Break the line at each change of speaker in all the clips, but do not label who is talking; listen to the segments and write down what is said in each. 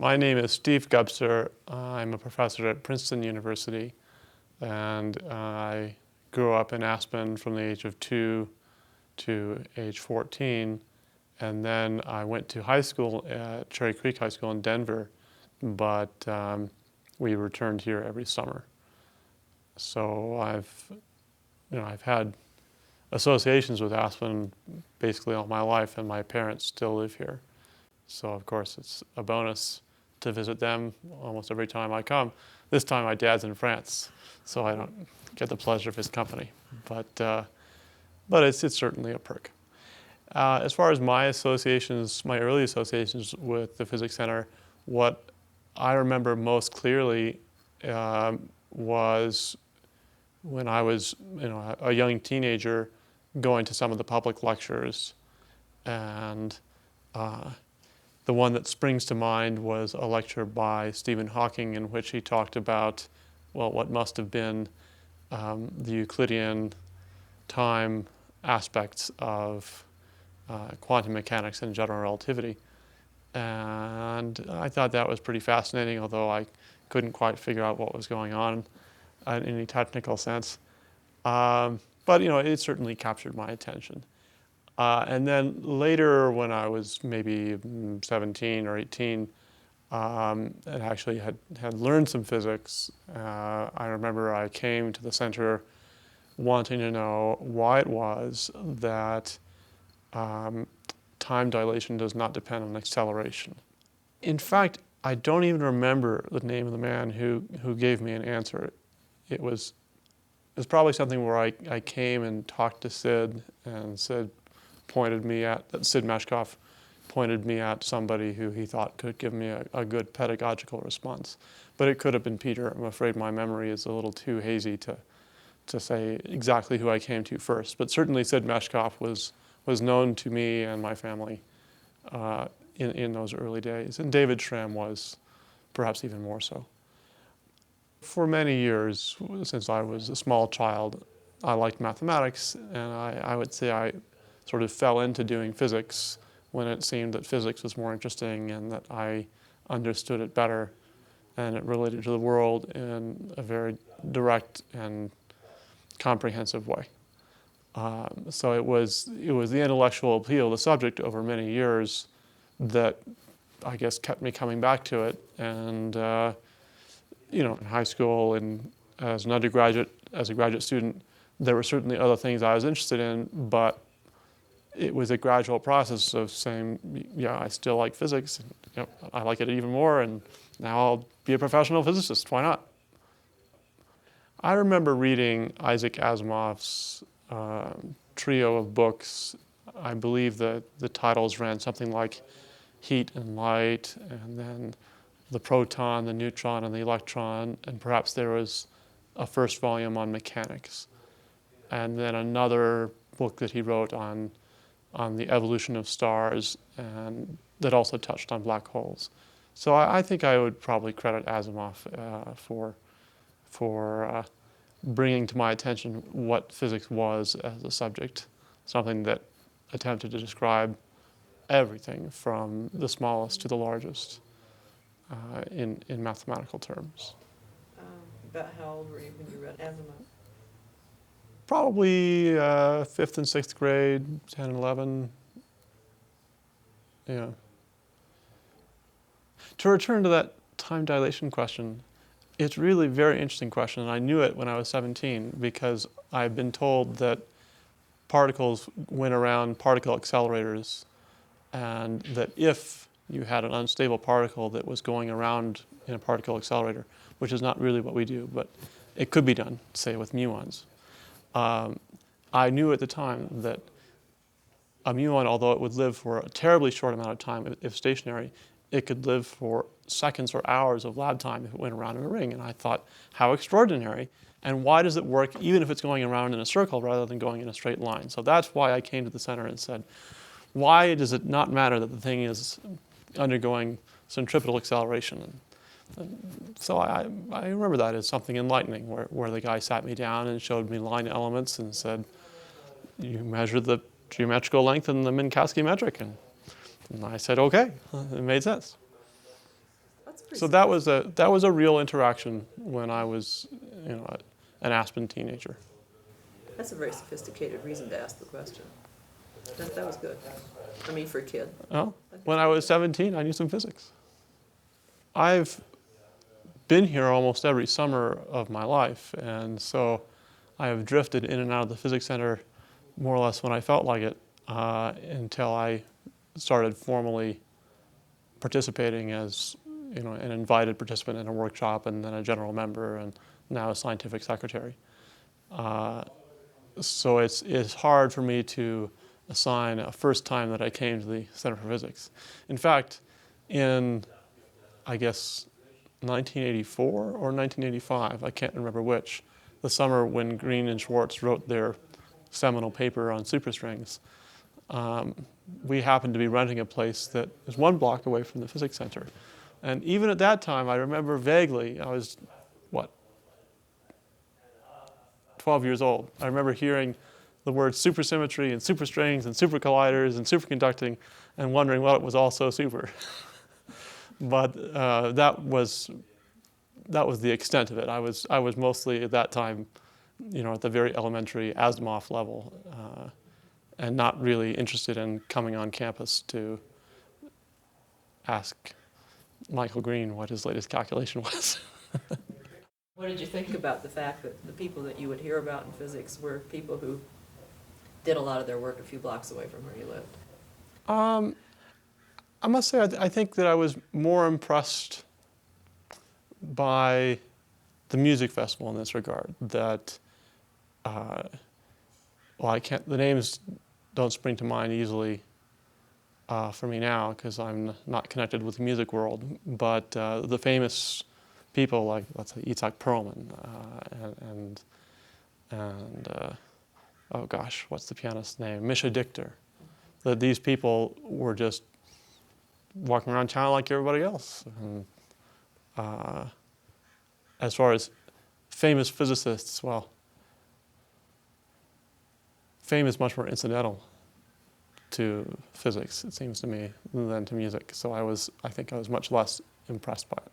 My name is Steve Gubser. I'm a professor at Princeton University, and I grew up in Aspen from the age of 2 to age 14, and then I went to high school at Cherry Creek High School in Denver, but we returned here every summer. So I've had associations with Aspen basically all my life, and my parents still live here. So of course it's a bonus to visit them almost every time I come. This time my dad's in France, so I don't get the pleasure of his company. But it's certainly a perk. As far as my early associations with the Physics Center, what I remember most clearly was when I was a young teenager going to some of the public lectures, and the one that springs to mind was a lecture by Stephen Hawking in which he talked about, what must have been the Euclidean time aspects of quantum mechanics and general relativity. And I thought that was pretty fascinating, although I couldn't quite figure out what was going on in any technical sense. But it certainly captured my attention. And then later, when I was maybe 17 or 18, and actually had learned some physics, I remember I came to the center wanting to know why it was that time dilation does not depend on acceleration. In fact, I don't even remember the name of the man who gave me an answer. It was probably something where I came and talked to Sid, and Sid Meshkov pointed me at somebody who he thought could give me a good pedagogical response. But it could have been Peter. I'm afraid my memory is a little too hazy to say exactly who I came to first. But certainly Sid Meshkov was known to me and my family in those early days. And David Schramm was perhaps even more so. For many years, since I was a small child, I liked mathematics, and I would say I sort of fell into doing physics when it seemed that physics was more interesting and that I understood it better and it related to the world in a very direct and comprehensive way. So it was the intellectual appeal of the subject over many years that I guess kept me coming back to it. And in high school and as an undergraduate, as a graduate student, there were certainly other things I was interested in, but it was a gradual process of saying, yeah, I still like physics, and, I like it even more, and now I'll be a professional physicist. Why not? I remember reading Isaac Asimov's trio of books. I believe the titles ran something like Heat and Light, and then the proton, the neutron, and the electron, and perhaps there was a first volume on mechanics, and then another book that he wrote on the evolution of stars, and that also touched on black holes. So I think I would probably credit Asimov for bringing to my attention what physics was as a subject, something that attempted to describe everything from the smallest to the largest in mathematical terms.
About how old were you when you read Asimov?
Probably 5th and 6th grade, 10 and 11. Yeah. To return to that time dilation question, it's really a very interesting question, and I knew it when I was 17 because I've been told that particles went around particle accelerators, and that if you had an unstable particle that was going around in a particle accelerator, which is not really what we do, but it could be done, say with muons. I knew at the time that a muon, although it would live for a terribly short amount of time if stationary, it could live for seconds or hours of lab time if it went around in a ring. And I thought, how extraordinary. And why does it work even if it's going around in a circle rather than going in a straight line? So that's why I came to the center and said, why does it not matter that the thing is undergoing centripetal acceleration? So I remember that as something enlightening, where the guy sat me down and showed me line elements and said, you measure the geometrical length in the Minkowski metric. And I said, okay, it made sense. So that was a real interaction when I was, an Aspen teenager.
That's a very sophisticated reason to ask the question. That was good. I mean, for a kid.
Well, when I was 17, I knew some physics. I've been here almost every summer of my life, and so I have drifted in and out of the physics center more or less when I felt like it, until I started formally participating as an invited participant in a workshop, and then a general member, and now a scientific secretary. So it's hard for me to assign a first time that I came to the Center for Physics. In fact, in, I guess, 1984 or 1985, I can't remember which, the summer when Green and Schwartz wrote their seminal paper on superstrings, we happened to be renting a place that is 1 block away from the Physics Center. And even at that time, I remember vaguely, I was, 12 years old. I remember hearing the words supersymmetry and superstrings and supercolliders and superconducting and wondering what it was all so super. But that was the extent of it. I was mostly at that time, at the very elementary Asimov level, and not really interested in coming on campus to ask Michael Green what his latest calculation was.
What did you think about the fact that the people that you would hear about in physics were people who did a lot of their work a few blocks away from where you lived?
I must say, I think that I was more impressed by the music festival in this regard. That, the names don't spring to mind easily for me now because I'm not connected with the music world. But the famous people like, let's say, Itzhak Perlman oh gosh, what's the pianist's name? Misha Dichter. That these people were just walking around town like everybody else. And, as far as famous physicists, well, fame is much more incidental to physics, it seems to me, than to music. So I think I was much less impressed by it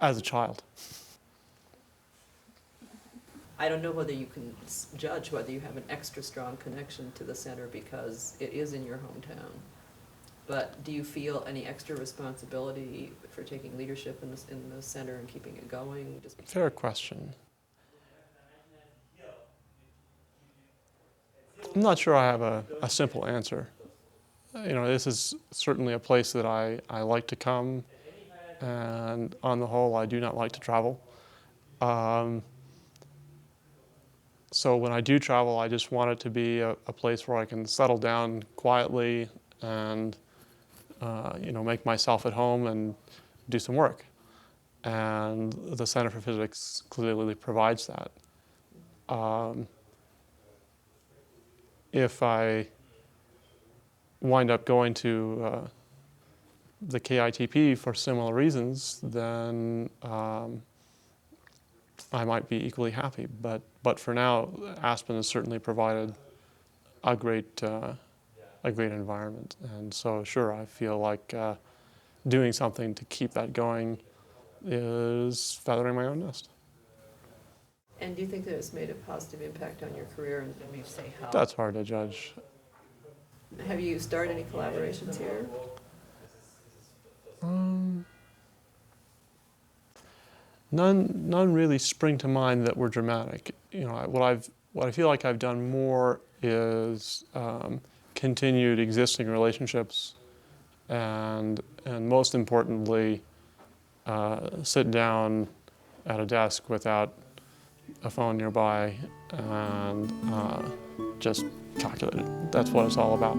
as a child.
I don't know whether you can judge whether you have an extra strong connection to the center because it is in your hometown. But do you feel any extra responsibility for taking leadership in the center and keeping it going?
Fair question. I'm not sure I have a simple answer. This is certainly a place that I like to come, and on the whole, I do not like to travel. So when I do travel, I just want it to be a place where I can settle down quietly and make myself at home and do some work. And the Center for Physics clearly provides that. If I wind up going to the KITP for similar reasons, then I might be equally happy. But for now, Aspen has certainly provided a great environment. And so, sure, I feel like doing something to keep that going is feathering my own nest.
And do you think that it's made a positive impact on your career? And when you say how?
That's hard to judge.
Have you started any collaborations here?
None really spring to mind that were dramatic. What I feel like I've done more is continued existing relationships, and most importantly, sit down at a desk without a phone nearby and just calculate it. That's what it's all about.